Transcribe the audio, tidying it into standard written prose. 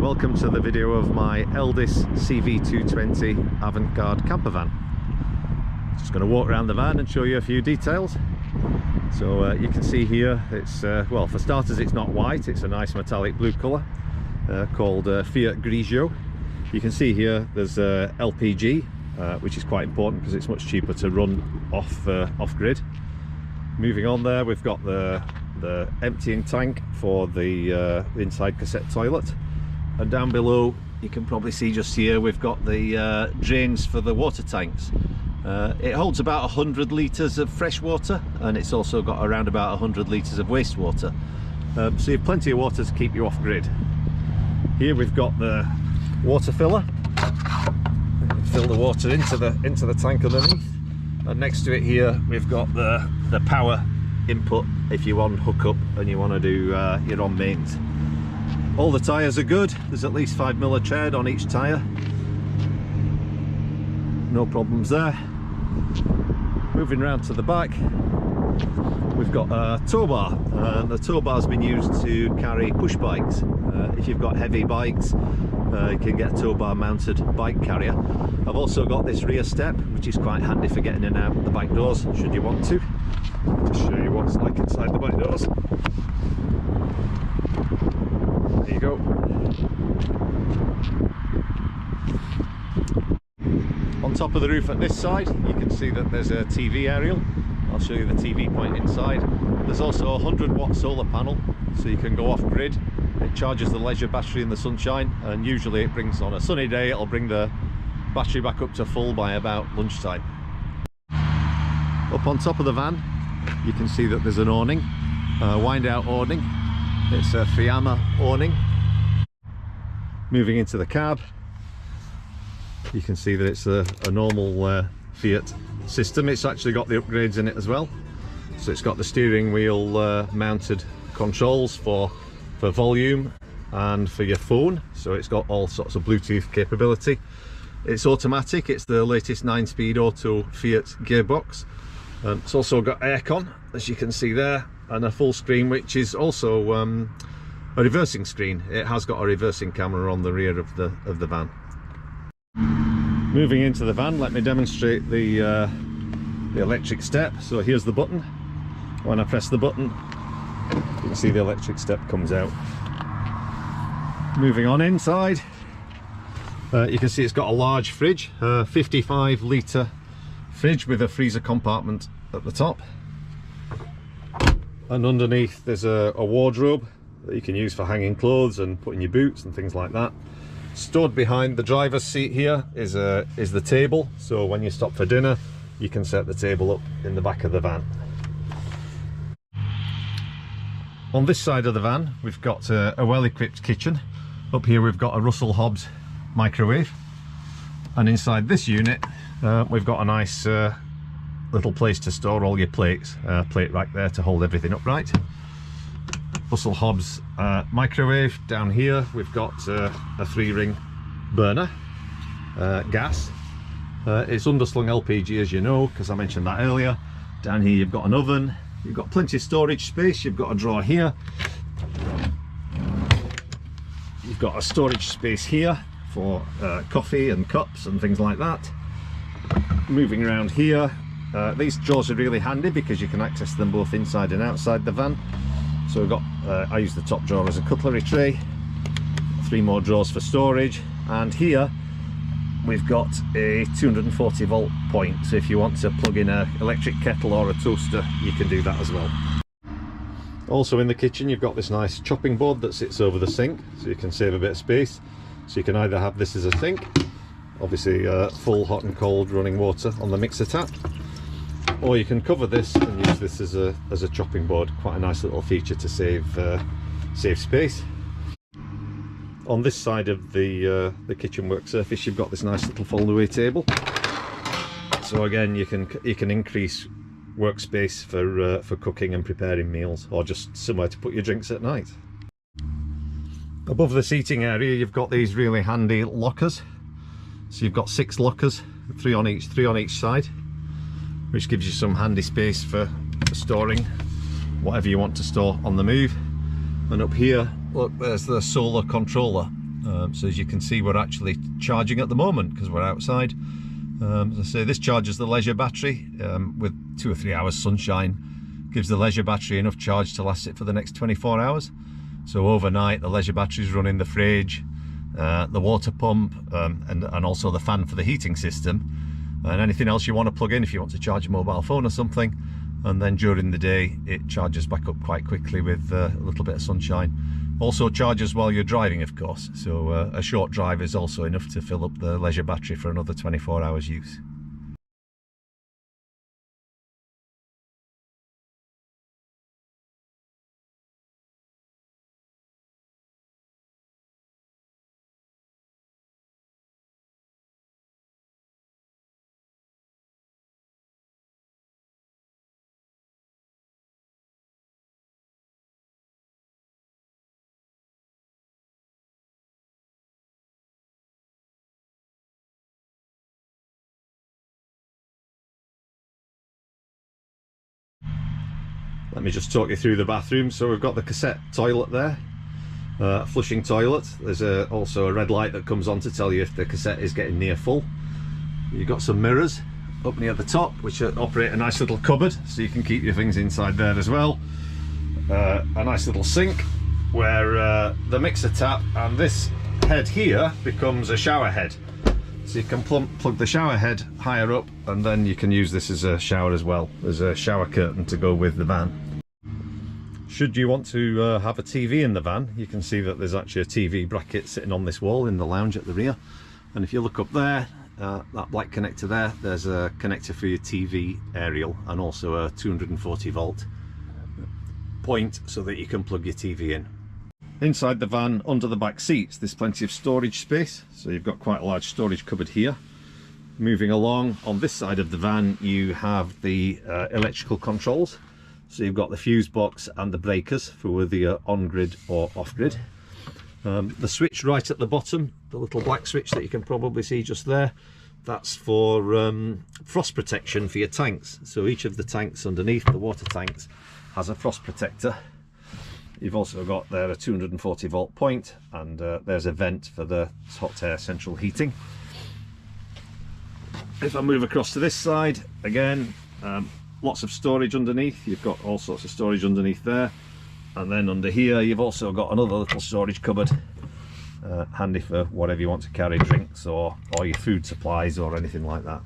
welcome to the video of my Elddis CV20 Avant-Garde camper van. Just going to walk around the van and show you a few details. So you can see here, it's well, for starters, it's not white, it's a nice metallic blue colour called Fiat Grigio. You can see here there's LPG, which is quite important because it's much cheaper to run off-grid. Moving on there, we've got the emptying tank for the inside cassette toilet, and down below you can probably see just here we've got the drains for the water tanks. It holds about 100 litres of fresh water, and it's also got around about 100 litres of wastewater, so you have plenty of water to keep you off grid. Here we've got the water filler. Fill the water into the tank underneath, and next to it here we've got the power input if you want to hook up and you want to do your own mains. All the tyres are good. There's at least 5mm of tread on each tyre. No problems there. Moving round to the back, we've got a tow bar, and the tow bar has been used to carry push bikes. If you've got heavy bikes, you can get a tow bar mounted bike carrier. I've also got this rear step, which is quite handy for getting in and out the back doors should you want to. Just show you what it's like inside the back doors. There you go. On top of the roof at this side, you can see that there's a TV aerial. I'll show you the TV point inside. There's also a 100-watt solar panel, so you can go off grid. It charges the leisure battery in the sunshine, and usually it brings, on a sunny day, it'll bring the battery back up to full by about lunchtime. Up on top of the van, you can see that there's an awning, a wind-out awning. It's a Fiamma awning. Moving into the cab, you can see that it's a normal Fiat system. It's actually got the upgrades in it as well. So it's got the steering wheel mounted controls for volume and for your phone. So it's got all sorts of Bluetooth capability. It's automatic. It's the latest 9-speed auto Fiat gearbox. It's also got aircon, as you can see there, and a full screen, which is also a reversing screen. It has got a reversing camera on the rear of the van. Moving into the van, let me demonstrate the electric step. So here's the button. When I press the button, you can see the electric step comes out. Moving on inside, you can see it's got a large fridge, a 55-litre fridge with a freezer compartment at the top, and underneath there's a wardrobe that you can use for hanging clothes and putting your boots and things like that. Stored behind the driver's seat here is the table, so when you stop for dinner you can set the table up in the back of the van. On this side of the van we've got a well-equipped kitchen. Up here we've got a Russell Hobbs microwave, and inside this unit we've got a nice little place to store all your plates, plate rack there to hold everything upright. Russell Hobbs microwave. Down here we've got a 3-ring burner, gas. It's underslung LPG, as you know, because I mentioned that earlier. Down here you've got an oven. You've got plenty of storage space. You've got a drawer here. You've got a storage space here for coffee and cups and things like that. Moving around here, these drawers are really handy because you can access them both inside and outside the van. So we've got, I use the top drawer as a cutlery tray, 3 more drawers for storage, and here we've got a 240-volt point, so if you want to plug in an electric kettle or a toaster, you can do that as well. Also in the kitchen you've got this nice chopping board that sits over the sink, so you can save a bit of space. So you can either have this as a sink, obviously full hot and cold running water on the mixer tap, or you can cover this and use this as a chopping board. Quite a nice little feature to save space. On this side of the kitchen work surface you've got this nice little fold-away table. So again you can increase workspace for cooking and preparing meals, or just somewhere to put your drinks at night. Above the seating area you've got these really handy lockers. So you've got 6 lockers, 3 on each side, which gives you some handy space for storing whatever you want to store on the move. And up here, look, there's the solar controller. So as you can see, we're actually charging at the moment because we're outside. As I say, this charges the leisure battery with 2 or 3 hours sunshine. Gives the leisure battery enough charge to last it for the next 24 hours. So overnight the leisure battery is running the fridge, the water pump, and also the fan for the heating system, and anything else you want to plug in if you want to charge a mobile phone or something. And then during the day it charges back up quite quickly with a little bit of sunshine. Also charges while you're driving, of course, so a short drive is also enough to fill up the leisure battery for another 24 hours use. Let me just talk you through the bathroom. So we've got the cassette toilet there, flushing toilet. There's also a red light that comes on to tell you if the cassette is getting near full. You've got some mirrors up near the top which operate a nice little cupboard, so you can keep your things inside there as well. A nice little sink where the mixer tap and this head here becomes a shower head. So you can plug the shower head higher up, and then you can use this as a shower as well. There's a shower curtain to go with the van. Should you want to have a TV in the van, you can see that there's actually a TV bracket sitting on this wall in the lounge at the rear. And if you look up there, that black connector there, there's a connector for your TV aerial and also a 240 volt point so that you can plug your TV in. Inside the van, under the back seats, there's plenty of storage space, so you've got quite a large storage cupboard here. Moving along, on this side of the van you have the electrical controls, so you've got the fuse box and the breakers for whether you're on-grid or off-grid. The switch right at the bottom, the little black switch that you can probably see just there, that's for frost protection for your tanks. So each of the tanks underneath, the water tanks, has a frost protector. You've also got there a 240 volt point, and there's a vent for the hot air central heating. If I move across to this side, again, lots of storage underneath. You've got all sorts of storage underneath there, and then under here you've also got another little storage cupboard, handy for whatever you want to carry, drinks or your food supplies or anything like that.